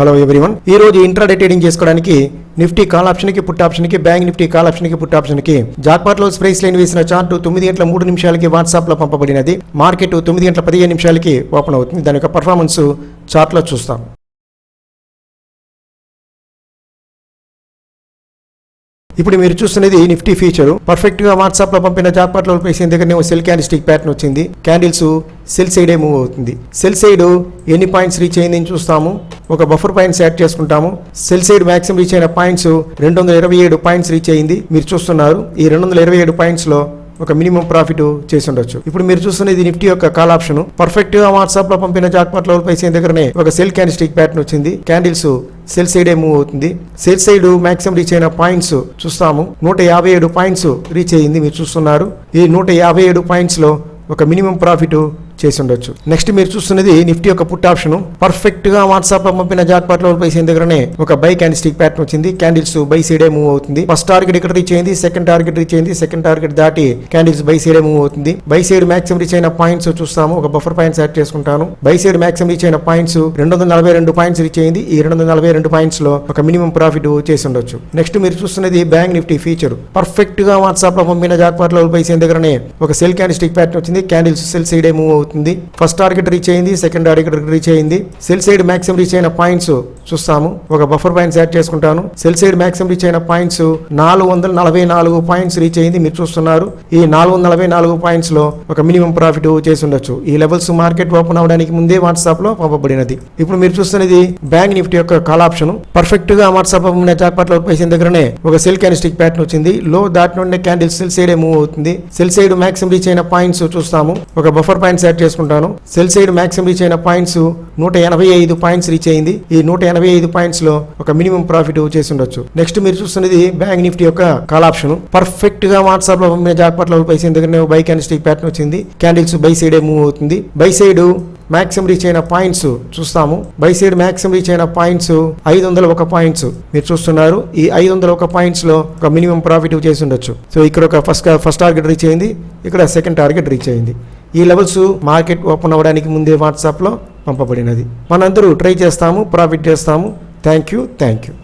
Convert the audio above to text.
Hello everyone, ఈ రోజు intraday trading చేసుకోవడానికి నిఫ్టీ కాల్ ఆప్షన్ కి పుట్ ఆప్షన్ కి బ్యాంక్ నిఫ్టీ కాల్ ఆప్షన్ కి పుట్ ఆప్షన్ కి జాక్పాట్ లో ప్రైస్ లైన్ వేసిన చార్ట్ 9:03 వాట్సాప్ లో పంపబడినది. మార్కెట్ 9:15 ఓపెన్ అవుతుంది. దాని యొక్క పర్ఫార్మెన్స్ చార్ట్ లో చూస్తాం. ఇప్పుడు మీరు చూస్తున్నది నిఫ్టీ ఫీచర్. పర్ఫెక్ట్ గా వాట్సాప్ లో పంపిన జాక్పాట్ లో ప్రైస్ దగ్గరనే సెల్ క్యాండిల్ స్టిక్ ప్యాటర్న్ వచ్చింది. క్యాండిల్స్ సెల్ సైడే మూవ్ అవుతుంది. సెల్ సైడ్ ఎన్ని పాయింట్స్ రీచ్ అయిందని చూస్తాము. ఒక బఫర్ పాయింట్స్ యాడ్ చేసుకుంటాము. సెల్ సైడ్ మాక్సిమం రీచ్ అయిన పాయింట్స్ 227 పాయింట్స్ రీచ్ అయింది. మీరు చూస్తున్నారు ఈ 227 పాయింట్స్ లో ఒక మినిమం ప్రాఫిట్ చేసి ఉండొచ్చు. ఇప్పుడు మీరు చూస్తున్నది నిఫ్టీ యొక్క కాల్ ఆప్షన్. పర్ఫెక్ట్ గా వాట్సాప్ లో పంపిన జాక్పాట్ లో ప్రైస్ దగ్గరనే ఒక సెల్ క్యాండిల్ స్టిక్ ప్యాటర్న్ వచ్చింది. క్యాండిల్స్ సెల్ సైడే మూవ్ అవుతుంది. సెల్ సైడ్ మాక్సిమం రీచ్ అయిన పాయింట్స్ చూస్తాము. 157 పాయింట్స్ రీచ్ అయ్యింది. మీరు చూస్తున్నారు ఈ 157 పాయింట్స్ లో ఒక మినిమం ప్రాఫిట్ చేసి ఉండొచ్చు. నెక్స్ట్ మీరు చూస్తున్నది నిఫ్టీ యొక్క పుట్ ఆప్షన్. పర్ఫెక్ట్ గా వాట్సాప్ లో పంపిన జాక్పాట్ లో ప్రైస్ దగ్గరనే ఒక బై క్యాండిల్ స్టిక్ ప్యాటర్న్ వచ్చింది. క్యాండిల్స్ బై సైడే మూవ్ అవుతుంది. ఫస్ట్ టార్గెట్ ఇక్కడ రీచ్ అయింది. సెకండ్ టార్గెట్ రీచ్ అయింది. సెకండ్ టార్గెట్ దాటి క్యాండిల్స్ బై సైడే మూవ్ అవుతుంది. బై సైడ్ మాక్సిమం రీచ్ అయిన పాయింట్స్ చూస్తాము. ఒక బఫర్ పాయింట్స్ యాడ్ చేసుకుంటాను. బై సైడ్ మాక్సిమం రీచ్ అయిన పాయింట్స్ 242 పాయింట్స్ రీచ్ అయింది. ఈ 242 పాయింట్స్ లో ఒక మినిమం ప్రాఫిట్ చేసి ఉండొచ్చు. నెక్స్ట్ మీరు చూస్తున్నది బ్యాంక్ నిఫ్టీ ఫీచర్. పర్ఫెక్ట్ గా వాట్సాప్ లో పంపిన జాక్పాట్ లో ప్రైస్ దగ్గరనే ఒక సెల్ క్యాండిల్ స్టిక్ ప్యాటర్న్ వచ్చింది. క్యాండిల్స్ సెల్ సైడే మూవ్ అవుతుంది. ఫస్ట్ టార్గెట్ రీచ్ అయింది. సెకండ్ టార్గెట్ రీచ్ అయింది. సెల్ సైడ్ మాక్సిమం రీచ్ అయిన పాయింట్స్ చూస్తాము. ఒక బఫర్ పాయింట్స్ యాడ్ చేసుకుంటాను. సెల్ సైడ్ మాక్సిమం రీచ్ అయిన పాయింట్స్ 444 పాయింట్స్ రీచ్ అయింది. మీరు చూస్తున్నారు ఈ 444 పాయింట్స్ లో ఒక మినిమం ప్రాఫిట్ చేసి ఉండొచ్చు. ఈ లెవెల్స్ మార్కెట్ ఓపెన్ అవడానికి ముందే వాట్సాప్ లో పంపబడినది. ఇప్పుడు మీరు చూస్తున్నది బ్యాంక్ నిఫ్టీ యొక్క కాల్ ఆప్షన్. పర్ఫెక్ట్ గా వాట్సాప్ జాక్పాట్ లో ప్రైస్ దగ్గరనే ఒక సెల్ క్యాండిల్ స్టిక్ ప్యాటర్న్ వచ్చింది. లో దాటి నుండి క్యాండిల్ సెల్ సైడ్ మూవ్ అవుతుంది. సెల్ సైడ్ మాక్సిమం రీచ్ అయిన పాయింట్స్ చూస్తాము. ఒక బఫర్ పాయింట్స్ యాడ్ చేసుకుంటాను. సెల్ సైడ్ మాక్సిమం రీచ్ అయిన పాయింట్స్ 185 పాయింట్స్ రీచ్ అయింది. ఈ 185 పాయింట్స్ లో ఒక మినిమం ప్రాఫిట్ చేసి ఉండొచ్చు. నెక్స్ట్ మీరు చూస్తున్నది బ్యాంక్ నిఫ్టీ యొక్క కాల్ ఆప్షన్. పర్ఫెక్ట్ గా వాట్సాప్ లో పంపిన జాక్పాట్ లో ప్రైస్ దగ్గర బై క్యాండిల్ స్టిక్ ప్యాటర్న్ వచ్చింది. క్యాండిల్స్ బై సైడే మూవ్ అవుతుంది. బై సైడ్ మాక్సిమం రీచ్ అయిన పాయింట్స్ చూస్తాము. బై సైడ్ మాక్సిమం రీచ్ అయిన పాయింట్స్ 501 పాయింట్స్ మీరు చూస్తున్నారు. ఈ 501 పాయింట్స్ లో ఒక మినిమం ప్రాఫిట్ చేసి ఉండొచ్చు. సో ఇక్కడ ఒక ఫస్ట్ టార్గెట్ రీచ్ అయింది. ఇక్కడ సెకండ్ టార్గెట్ రీచ్ అయింది. ఈ లెవెల్స్ మార్కెట్ ఓపెన్ అవ్వడానికి ముందే వాట్సాప్ లో పంపబడినది. మనందరూ ట్రై చేస్తాము, ప్రాఫిట్ చేస్తాము. Thank you.